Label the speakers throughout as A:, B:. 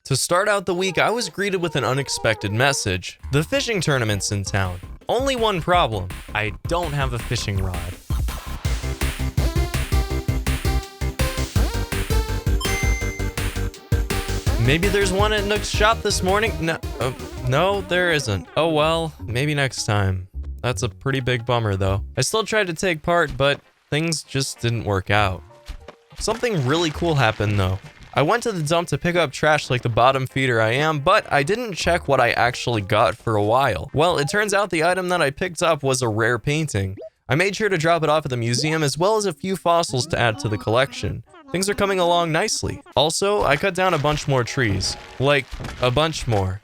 A: To start out the week, I was greeted with an unexpected message. The fishing tournament's in town. Only one problem. I don't have a fishing rod. Maybe there's one at Nook's shop this morning? No, there isn't. Oh well, maybe next time. That's a pretty big bummer though. I still tried to take part, but things just didn't work out. Something really cool happened though. I went to the dump to pick up trash like the bottom feeder I am, but I didn't check what I actually got for a while. Well, it turns out the item that I picked up was a rare painting. I made sure to drop it off at the museum as well as a few fossils to add to the collection. Things are coming along nicely. Also, I cut down a bunch more trees. Like, a bunch more.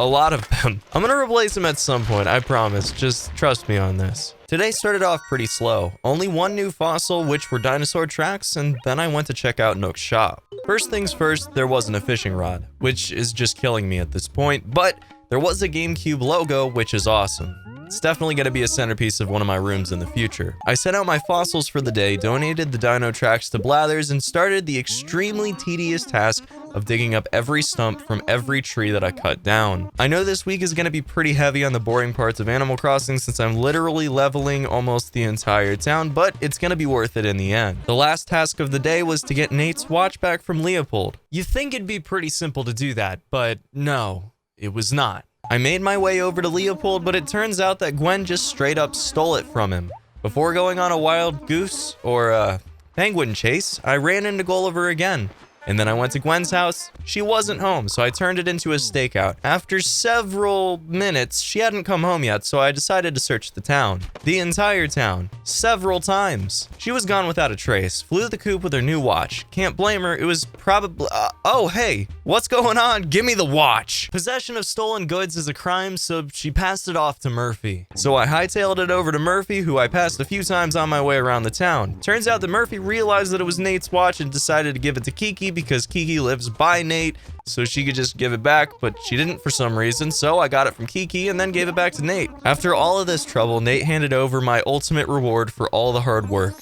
A: A lot of them. I'm gonna replace them at some point, I promise. Just trust me on this. Today started off pretty slow. Only one new fossil, which were dinosaur tracks, and then I went to check out Nook's shop. First things first, there wasn't a fishing rod, which is just killing me at this point, but there was a Gamecube logo, which is awesome. It's definitely going to be a centerpiece of one of my rooms in the future. I sent out my fossils for the day, donated the dino tracks to Blathers, and started the extremely tedious task of digging up every stump from every tree that I cut down. I know this week is going to be pretty heavy on the boring parts of Animal Crossing since I'm literally leveling almost the entire town, but it's going to be worth it in the end. The last task of the day was to get Nate's watch back from Leopold. You'd think it'd be pretty simple to do that, but no, it was not. I made my way over to Leopold, but it turns out that Gwen just straight up stole it from him. Before going on a wild goose or penguin chase, I ran into Gulliver again. And then I went to Gwen's house. She wasn't home, so I turned it into a stakeout. After several minutes, she hadn't come home yet, so I decided to search the town. The entire town. Several times. She was gone without a trace. Flew the coop with her new watch. Can't blame her, it was probably... oh, hey, what's going on? Give me the watch! Possession of stolen goods is a crime, so she passed it off to Murphy. So I hightailed it over to Murphy, who I passed a few times on my way around the town. Turns out that Murphy realized that it was Nate's watch and decided to give it to Kiki because Kiki lives by Nate, so she could just give it back, but she didn't for some reason, so I got it from Kiki and then gave it back to Nate. After all of this trouble, Nate handed over my ultimate reward for all the hard work.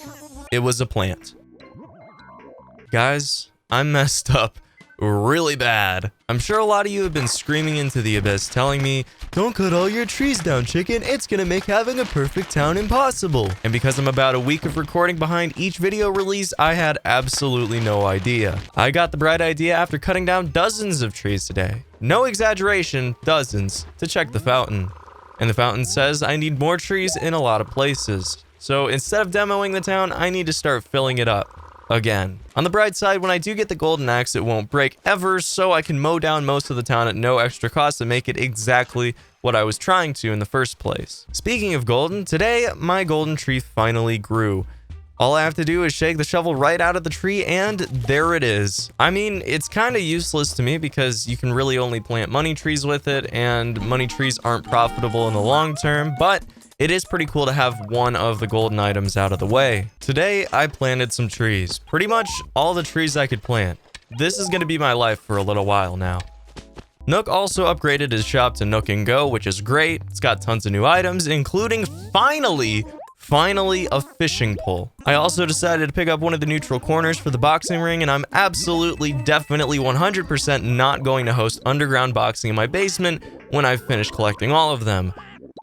A: It was a plant. Guys, I messed up really bad. I'm sure a lot of you have been screaming into the abyss telling me, don't cut all your trees down, Chicken. It's gonna make having a perfect town impossible. And because I'm about a week of recording behind each video release, I had absolutely no idea. I got the bright idea after cutting down dozens of trees today. No exaggeration, dozens, to check the fountain. And the fountain says I need more trees in a lot of places. So instead of demoing the town, I need to start filling it up. Again. On the bright side, when I do get the golden axe, it won't break ever, so I can mow down most of the town at no extra cost and make it exactly what I was trying to in the first place. Speaking of golden, today my golden tree finally grew. All I have to do is shake the shovel right out of the tree and there it is. I mean, it's kind of useless to me because you can really only plant money trees with it and money trees aren't profitable in the long term, but it is pretty cool to have one of the golden items out of the way. Today, I planted some trees. Pretty much all the trees I could plant. This is going to be my life for a little while now. Nook also upgraded his shop to Nook & Go, which is great. It's got tons of new items, including finally a fishing pole. I also decided to pick up one of the neutral corners for the boxing ring, and I'm absolutely, definitely 100% not going to host underground boxing in my basement when I've finished collecting all of them.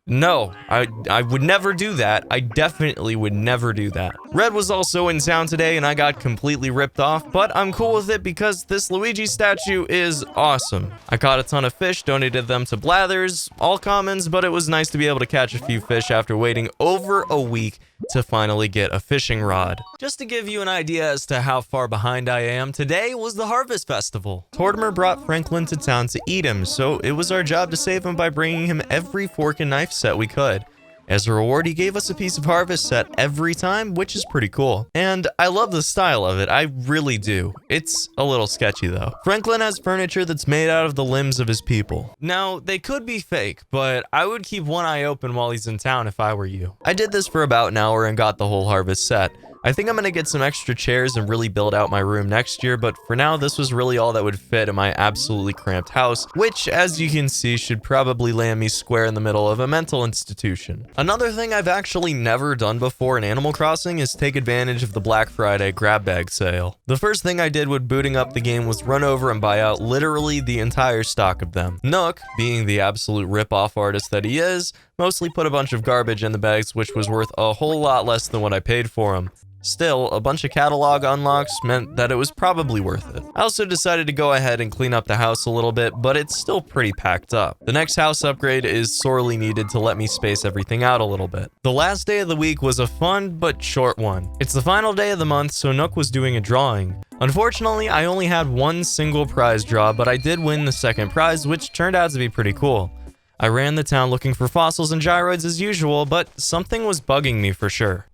A: No, I would never do that. I definitely would never do that. Red was also in town today and I got completely ripped off, but I'm cool with it because this Luigi statue is awesome. I caught a ton of fish, donated them to Blathers, all commons, but it was nice to be able to catch a few fish after waiting over a week to finally get a fishing rod. Just to give you an idea as to how far behind I am, today was the Harvest Festival. Tortimer brought Franklin to town to eat him, so it was our job to save him by bringing him every fork and knife set we could. As a reward, he gave us a piece of Harvest set every time, which is pretty cool. And I love the style of it, I really do. It's a little sketchy though. Franklin has furniture that's made out of the limbs of his people. Now, they could be fake, but I would keep one eye open while he's in town if I were you. I did this for about an hour and got the whole Harvest set. I think I'm gonna get some extra chairs and really build out my room next year, but for now, this was really all that would fit in my absolutely cramped house, which, as you can see, should probably land me square in the middle of a mental institution. Another thing I've actually never done before in Animal Crossing is take advantage of the Black Friday grab bag sale. The first thing I did when booting up the game was run over and buy out literally the entire stock of them. Nook, being the absolute rip-off artist that he is, mostly put a bunch of garbage in the bags, which was worth a whole lot less than what I paid for them. Still, a bunch of catalog unlocks meant that it was probably worth it. I also decided to go ahead and clean up the house a little bit, but it's still pretty packed up. The next house upgrade is sorely needed to let me space everything out a little bit. The last day of the week was a fun but short one. It's the final day of the month, so Nook was doing a drawing. Unfortunately, I only had one single prize draw, but I did win the second prize, which turned out to be pretty cool. I ran the town looking for fossils and gyroids as usual, but something was bugging me for sure.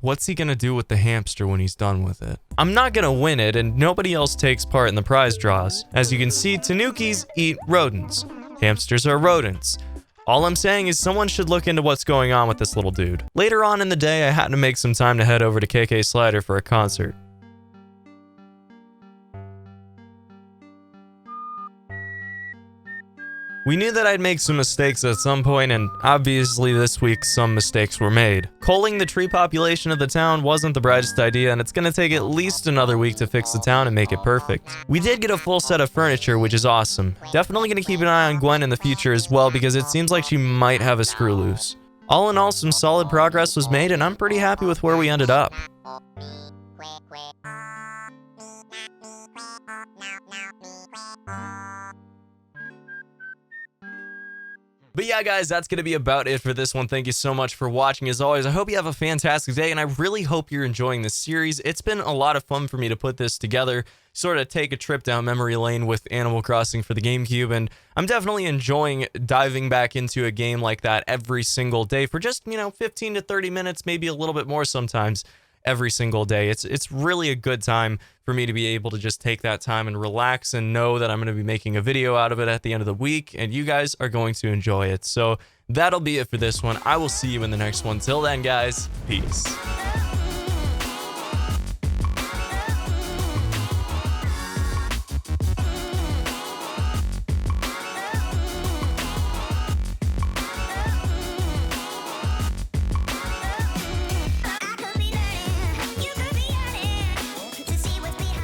A: What's he gonna do with the hamster when he's done with it? I'm not gonna win it, and nobody else takes part in the prize draws. As you can see, Tanukis eat rodents. Hamsters are rodents. All I'm saying is someone should look into what's going on with this little dude. Later on in the day, I had to make some time to head over to KK Slider for a concert. We knew that I'd make some mistakes at some point, and obviously this week some mistakes were made. Culling the tree population of the town wasn't the brightest idea, and it's gonna take at least another week to fix the town and make it perfect. We did get a full set of furniture, which is awesome. Definitely gonna keep an eye on Gwen in the future as well, because it seems like she might have a screw loose. All in all, some solid progress was made, and I'm pretty happy with where we ended up. But yeah, guys, that's going to be about it for this one. Thank you so much for watching. As always, I hope you have a fantastic day, and I really hope you're enjoying this series. It's been a lot of fun for me to put this together, sort of take a trip down memory lane with Animal Crossing for the Gamecube, and I'm definitely enjoying diving back into a game like that every single day for just, 15 to 30 minutes, maybe a little bit more sometimes. Every single day. It's really a good time for me to be able to just take that time and relax and know that I'm going to be making a video out of it at the end of the week, and you guys are going to enjoy it. So that'll be it for this one. I will see you in the next one. Till then, guys, peace.